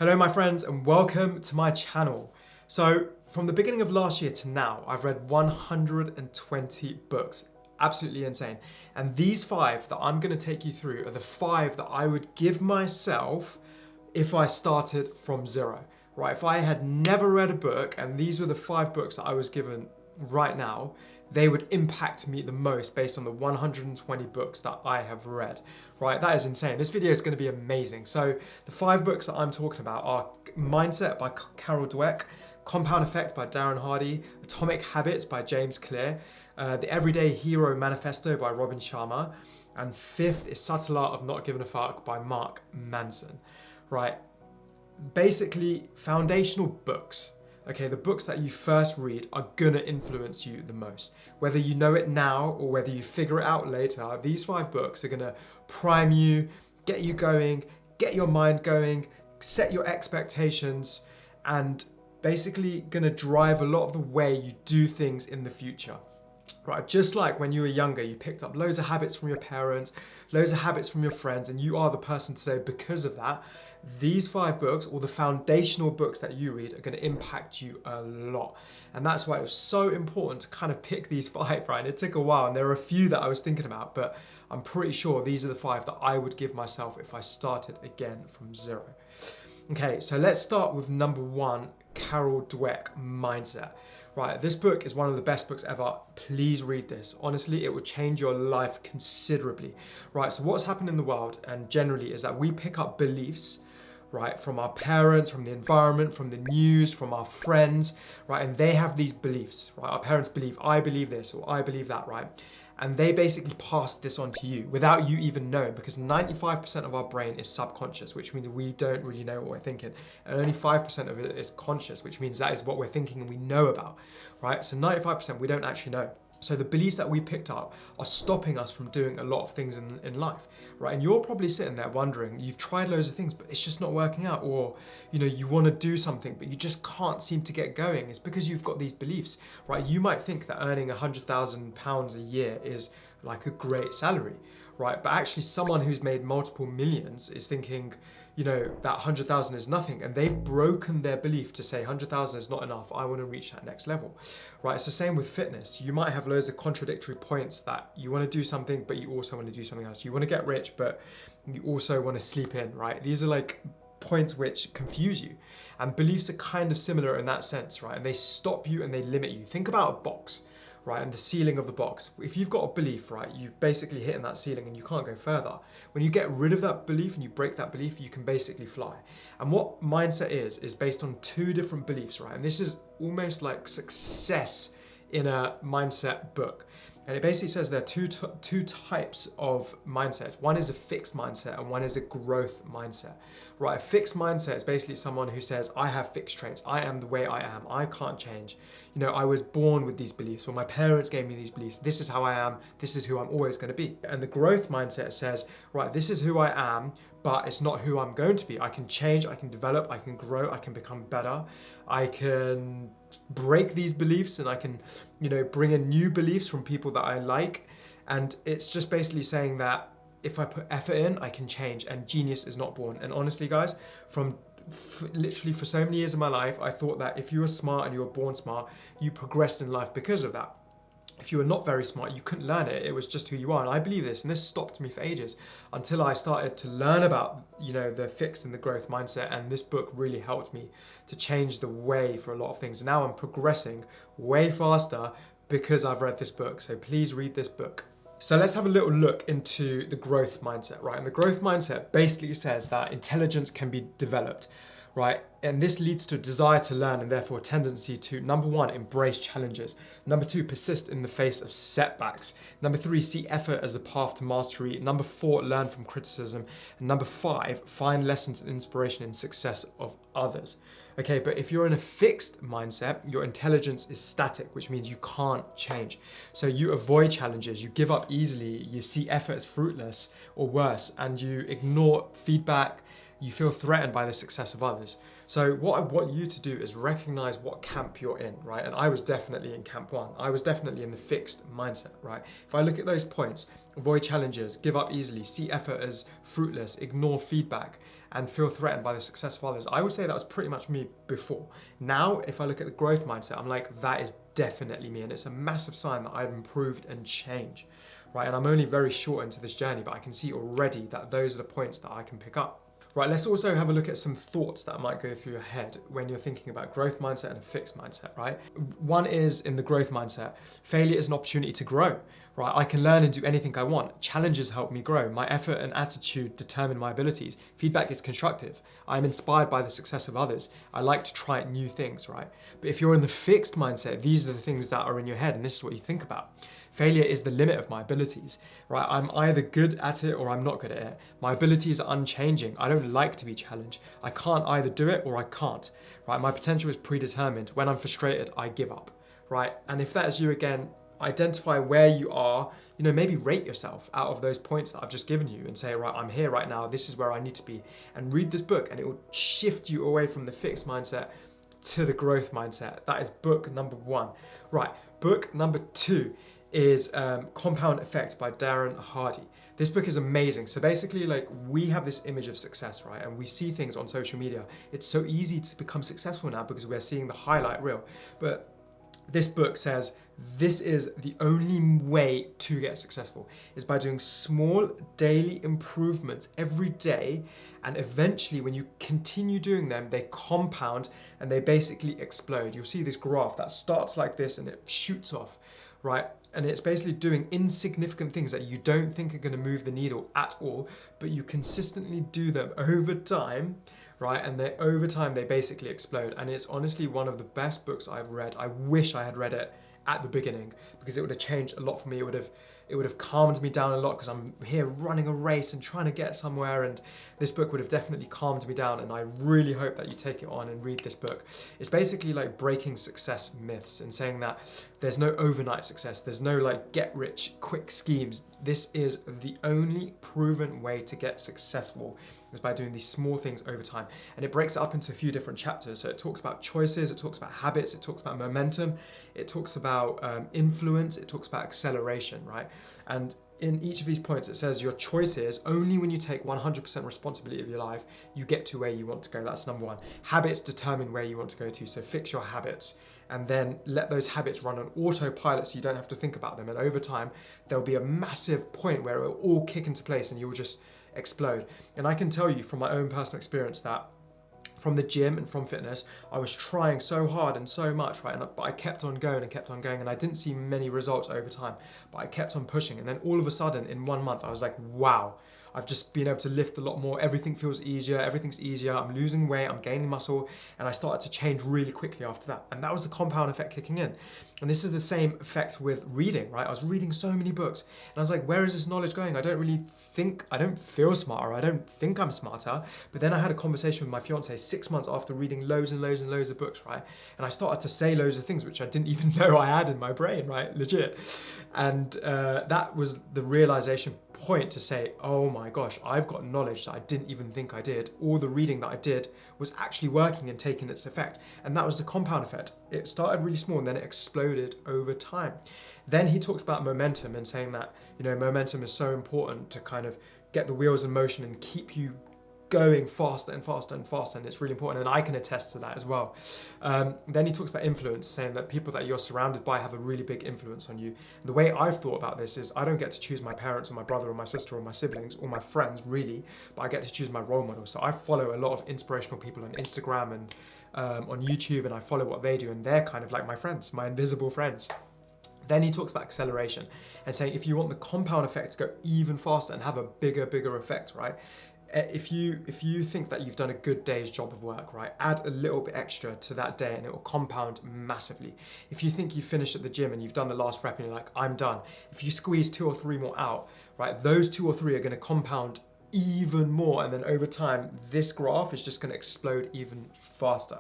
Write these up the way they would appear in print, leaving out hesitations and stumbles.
Hello my friends and welcome to my channel. So from the beginning of last year to now, I've read 120 books. Absolutely insane. And these 5 that I'm going to take you through are the 5 that I would give myself if I started from zero. Right? If I had never read a book and these were the 5 books that I was given right now, they would impact me the most based on the 120 books that I have read, right? That is insane. This video is going to be amazing. So the 5 books that I'm talking about are Mindset by Carol Dweck, Compound Effect by Darren Hardy, Atomic Habits by James Clear, The Everyday Hero Manifesto by Robin Sharma, and 5th is Subtle Art of Not Giving a Fuck by Mark Manson, right? Basically, foundational books. Okay, the books that you first read are gonna influence you the most. Whether you know it now or whether you figure it out later, these 5 books are gonna prime you, get you going, get your mind going, set your expectations, and basically gonna drive a lot of the way you do things in the future. Right, just like when you were younger, you picked up loads of habits from your parents, loads of habits from your friends, and you are the person today because of that. These 5 books, or the foundational books that you read, are going to impact you a lot. And that's why it was so important to kind of pick these 5, right? And it took a while, and there are a few that I was thinking about, but I'm pretty sure these are the 5 that I would give myself if I started again from zero. Okay, so let's start with number 1, Carol Dweck, Mindset. Right, this book is one of the best books ever. Please read this. Honestly, it will change your life considerably. Right, so what's happened in the world and generally is that we pick up beliefs, right, from our parents, from the environment, from the news, from our friends, right, and they have these beliefs, right? Our parents believe, I believe this or I believe that, right? And they basically pass this on to you without you even knowing, because 95% of our brain is subconscious, which means we don't really know what we're thinking. And only 5% of it is conscious, which means that is what we're thinking and we know about, right? So 95% we don't actually know. So the beliefs that we picked up are stopping us from doing a lot of things in life, right? And you're probably sitting there wondering, you've tried loads of things, but it's just not working out. Or, you know, you want to do something, but you just can't seem to get going. It's because you've got these beliefs, right? You might think that earning £100,000 a year is like a great salary, right? But actually someone who's made multiple millions is thinking, you know, that 100,000 is nothing, and they've broken their belief to say 100,000 is not enough. I want to reach that next level, right? It's the same with fitness. You might have loads of contradictory points that you want to do something, but you also want to do something else. You want to get rich, but you also want to sleep in, right? These are like points which confuse you, and beliefs are kind of similar in that sense, right? And they stop you and they limit you. Think about a box, right, and the ceiling of the box. If you've got a belief, right, you've basically hitting that ceiling and you can't go further. When you get rid of that belief and you break that belief, you can basically fly. And what mindset is based on 2 different beliefs, right? And this is almost like success in a mindset book. And it basically says there are two types of mindsets. One is a fixed mindset and one is a growth mindset, right? A fixed mindset is basically someone who says, I have fixed traits. I am the way I am. I can't change. You know, I was born with these beliefs, or my parents gave me these beliefs. This is how I am. This is who I'm always going to be. And the growth mindset says, right, this is who I am, but it's not who I'm going to be. I can change, I can develop, I can grow, I can become better. I can break these beliefs and I can, you know, bring in new beliefs from people that I like. And it's just basically saying that if I put effort in, I can change, and genius is not born. And honestly, guys, literally for so many years of my life, I thought that if you were smart and you were born smart, you progressed in life because of that. If you were not very smart, you couldn't learn it. It was just who you are. And I believe this, and this stopped me for ages until I started to learn about, you know, the fixed and the growth mindset. And this book really helped me to change the way for a lot of things. And now I'm progressing way faster because I've read this book. So please read this book. So let's have a little look into the growth mindset, right? And the growth mindset basically says that intelligence can be developed, right? And this leads to a desire to learn and therefore a tendency to, number 1, embrace challenges. Number 2, persist in the face of setbacks. Number 3, see effort as a path to mastery. Number 4, learn from criticism. And number 5, find lessons and inspiration in success of others. Okay, but if you're in a fixed mindset, your intelligence is static, which means you can't change. So you avoid challenges, you give up easily, you see effort as fruitless or worse, and you ignore feedback, you feel threatened by the success of others. So what I want you to do is recognize what camp you're in, right? And I was definitely in camp 1. I was definitely in the fixed mindset, right? If I look at those points, avoid challenges, give up easily, see effort as fruitless, ignore feedback, and feel threatened by the success of others. I would say that was pretty much me before. Now, if I look at the growth mindset, I'm like, that is definitely me. And it's a massive sign that I've improved and changed, right? And I'm only very short into this journey, but I can see already that those are the points that I can pick up. Right, let's also have a look at some thoughts that might go through your head when you're thinking about growth mindset and a fixed mindset, right? One is, in the growth mindset, failure is an opportunity to grow, right? I can learn and do anything I want. Challenges help me grow. My effort and attitude determine my abilities. Feedback is constructive. I'm inspired by the success of others. I like to try new things, right? But if you're in the fixed mindset, these are the things that are in your head, and this is what you think about. Failure is the limit of my abilities, right? I'm either good at it or I'm not good at it. My abilities are unchanging. I don't like to be challenged. I can't either do it or I can't, right? My potential is predetermined. When I'm frustrated, I give up, right? And if that is you again, identify where you are, maybe rate yourself out of those points that I've just given you and say, right, I'm here right now. This is where I need to be. And read this book and it will shift you away from the fixed mindset to the growth mindset. That is book number 1. Right, book number 2 is Compound Effect by Darren Hardy. This book is amazing. So basically, like, we have this image of success, right? And we see things on social media. It's so easy to become successful now because we're seeing the highlight reel. But this book says this is the only way to get successful, is by doing small daily improvements every day, and eventually when you continue doing them, they compound and they basically explode. You'll see this graph that starts like this and it shoots off, right? And it's basically doing insignificant things that you don't think are going to move the needle at all, but you consistently do them over time, right? And over time, they basically explode. And it's honestly one of the best books I've read. I wish I had read it at the beginning because it would have changed a lot for me. It would have calmed me down a lot because I'm here running a race and trying to get somewhere, and this book would have definitely calmed me down, and I really hope that you take it on and read this book. It's basically like breaking success myths and saying that there's no overnight success, there's no like get rich quick schemes. This is the only proven way to get successful, is by doing these small things over time. And it breaks it up into a few different chapters. So it talks about choices, it talks about habits, it talks about momentum, it talks about influence, it talks about acceleration, right? And in each of these points, it says your choices, only when you take 100% responsibility of your life, you get to where you want to go. That's number 1. Habits determine where you want to go to. So fix your habits and then let those habits run on autopilot so you don't have to think about them. And over time, there'll be a massive point where it will all kick into place and you'll just explode. And I can tell you from my own personal experience that from the gym and from fitness, I was trying so hard and so much, right? But I kept on going and kept on going, and I didn't see many results over time, but I kept on pushing. And then all of a sudden, in 1 month, I was like, wow, I've just been able to lift a lot more. Everything feels easier. Everything's easier. I'm losing weight. I'm gaining muscle. And I started to change really quickly after that. And that was the compound effect kicking in. And this is the same effect with reading, right? I was reading so many books and I was like, where is this knowledge going? I don't feel smarter. I don't think I'm smarter. But then I had a conversation with my fiance 6 months after reading loads and loads and loads of books, right? And I started to say loads of things which I didn't even know I had in my brain, right? Legit. And that was the realization point to say, oh my gosh, I've got knowledge that I didn't even think I did. All the reading that I did was actually working and taking its effect. And that was the compound effect. It started really small and then it exploded over time. Then he talks about momentum and saying that, momentum is so important to kind of get the wheels in motion and keep you going faster and faster and faster, and it's really important, and I can attest to that as well. Then he talks about influence, saying that people that you're surrounded by have a really big influence on you. And the way I've thought about this is I don't get to choose my parents or my brother or my sister or my siblings or my friends really, but I get to choose my role models. So I follow a lot of inspirational people on Instagram and on YouTube, and I follow what they do, and they're kind of like my friends, my invisible friends. Then he talks about acceleration and saying if you want the compound effect to go even faster and have a bigger effect, right? If you think that you've done a good day's job of work, right, add a little bit extra to that day and it will compound massively. If you think you finished at the gym and you've done the last rep and you're like, I'm done, if you squeeze 2 or 3 more out, right, those 2 or 3 are going to compound even more, and then over time this graph is just going to explode even faster.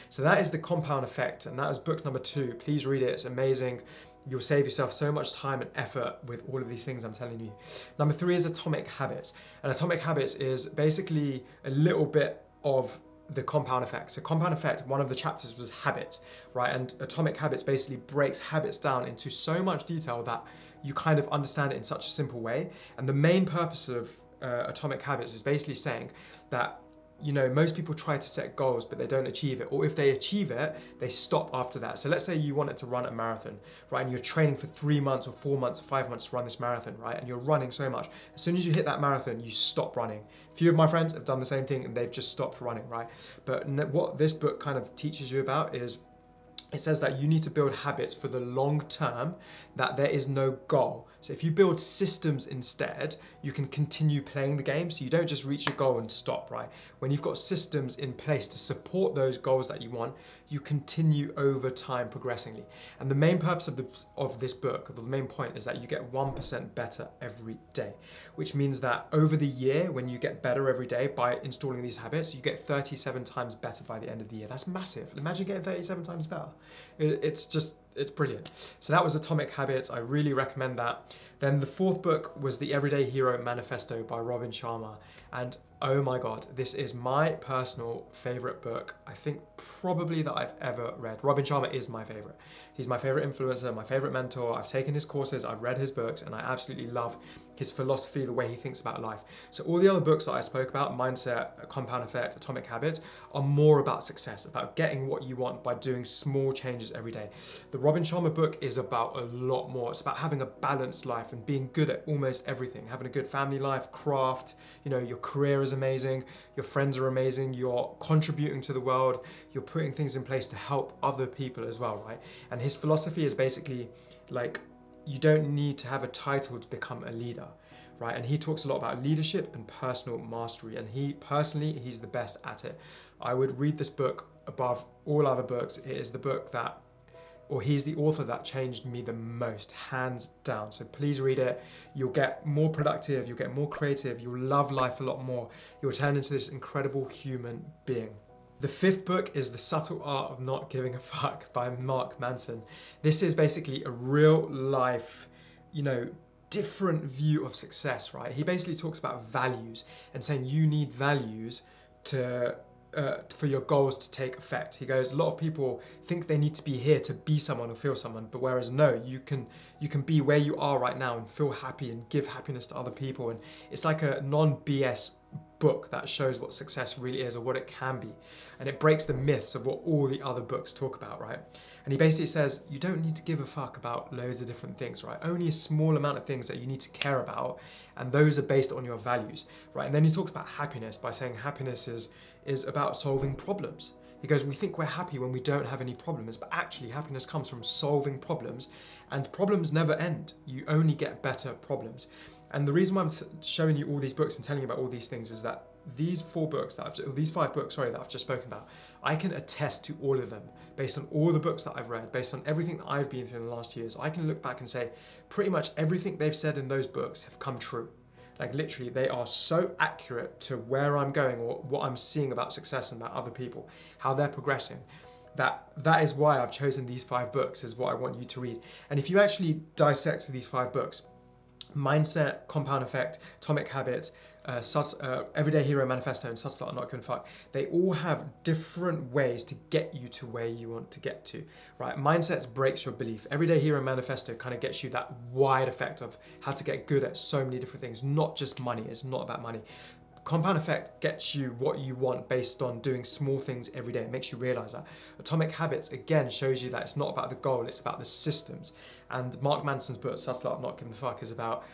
So that is the compound effect, and that is book number 2. Please read it, it's amazing. You'll save yourself so much time and effort with all of these things I'm telling you. Number 3 is Atomic Habits. And Atomic Habits is basically a little bit of the compound effect. So compound effect, one of the chapters was habits, right? And Atomic Habits basically breaks habits down into so much detail that you kind of understand it in such a simple way. And the main purpose of Atomic Habits is basically saying that, you know, most people try to set goals, but they don't achieve it. Or if they achieve it, they stop after that. So let's say you wanted to run a marathon, right? And you're training for 3 months or 4 months or 5 months to run this marathon, right? And you're running so much. As soon as you hit that marathon, you stop running. A few of my friends have done the same thing and they've just stopped running, right? But what this book kind of teaches you about is, it says that you need to build habits for the long term, that there is no goal. So if you build systems instead, you can continue playing the game. So you don't just reach your goal and stop, right? When you've got systems in place to support those goals that you want, you continue over time progressively. And the main purpose of this book, the main point, is that you get 1% better every day, which means that over the year, when you get better every day by installing these habits, you get 37 times better by the end of the year. That's massive. Imagine getting 37 times better. It's brilliant. So that was Atomic Habits. I really recommend that. Then the fourth book was The Everyday Hero Manifesto by Robin Sharma. And oh my God, this is my personal favorite book, I think probably that I've ever read. Robin Sharma is my favorite. He's my favorite influencer, my favorite mentor. I've taken his courses, I've read his books, and I absolutely love his philosophy, the way he thinks about life. So all the other books that I spoke about, Mindset, Compound Effect, Atomic Habits, are more about success, about getting what you want by doing small changes every day. The Robin Sharma book is about a lot more. It's about having a balanced life and being good at almost everything, having a good family life, craft, you know, your career is amazing, your friends are amazing, you're contributing to the world, you're putting things in place to help other people as well, right? And his philosophy is basically like, you don't need to have a title to become a leader, right? And he talks a lot about leadership and personal mastery, and he's the best at it. I would read this book above all other books. It is the book that, or he's the author that changed me the most, hands down. So please read it. You'll get more productive, you'll get more creative, you'll love life a lot more. You'll turn into this incredible human being. The fifth book is The Subtle Art of Not Giving a Fuck by Mark Manson. This is basically a real life, you know, different view of success, right? He basically talks about values and saying you need values to for your goals to take effect. He goes, a lot of people think they need to be here to be someone or feel someone, but whereas no, you can be where you are right now and feel happy and give happiness to other people. And it's like a non-BS book that shows what success really is, or what it can be. And it breaks the myths of what all the other books talk about, right? And he basically says, you don't need to give a fuck about loads of different things, right? Only a small amount of things that you need to care about, and those are based on your values, right? And then he talks about happiness by saying happiness is about solving problems. He goes, we think we're happy when we don't have any problems, but actually happiness comes from solving problems, and problems never end. You only get better problems. And the reason why I'm showing you all these books and telling you about all these things is that these five books, that I've just spoken about, I can attest to all of them based on all the books that I've read, based on everything that I've been through in the last years. I can look back and say pretty much everything they've said in those books have come true. Like literally, they are so accurate to where I'm going or what I'm seeing about success and about other people, how they're progressing. That is why I've chosen these 5 books, is what I want you to read. And if you actually dissect these 5 books, Mindset, Compound Effect, Atomic Habits, Everyday Hero Manifesto, and Subtle Art of Not Giving a Fuck, they all have different ways to get you to where you want to get to, right? Mindset breaks your belief. Everyday Hero Manifesto kind of gets you that wide effect of how to get good at so many different things, not just money. It's not about money. Compound Effect gets you what you want based on doing small things every day. It makes you realize that. Atomic Habits, again, shows you that it's not about the goal, it's about the systems. And Mark Manson's book, Subtle Art of Not Giving a Fuck, is about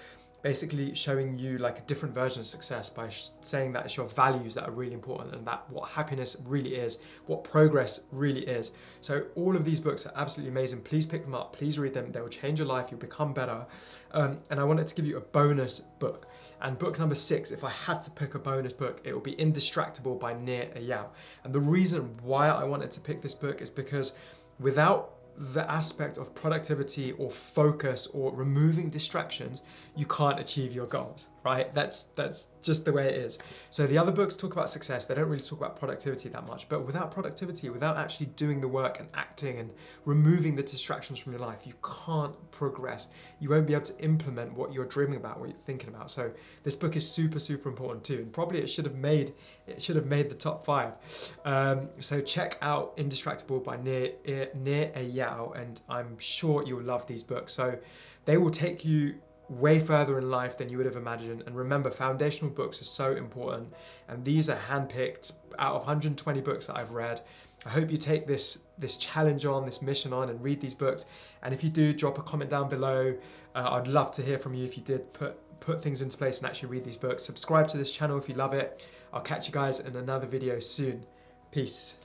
basically showing you like a different version of success by saying that it's your values that are really important, and that what happiness really is, what progress really is. So all of these books are absolutely amazing. Please pick them up, please read them. They will change your life, you'll become better. And I wanted to give you a bonus book. And book number 6, if I had to pick a bonus book, it would be Indistractable by Nir Eyal. And the reason why I wanted to pick this book is because without the aspect of productivity or focus or removing distractions, you can't achieve your goals, right? right? That's just the way it is. So the other books talk about success. They don't really talk about productivity that much, but without productivity, without actually doing the work and acting and removing the distractions from your life, you can't progress. You won't be able to implement what you're dreaming about, what you're thinking about. So this book is super, super important too. And probably it should have made the top 5. So check out Indistractable by Nir Eyal, and I'm sure you'll love these books. So they will take you way further in life than you would have imagined. And remember, foundational books are so important, and these are handpicked out of 120 books that I've read. I hope you take this challenge on, this mission on, and read these books. And if you do, drop a comment down below. I'd love to hear from you if you did put things into place and actually read these books. Subscribe to this channel if you love it. I'll catch you guys in another video soon. Peace.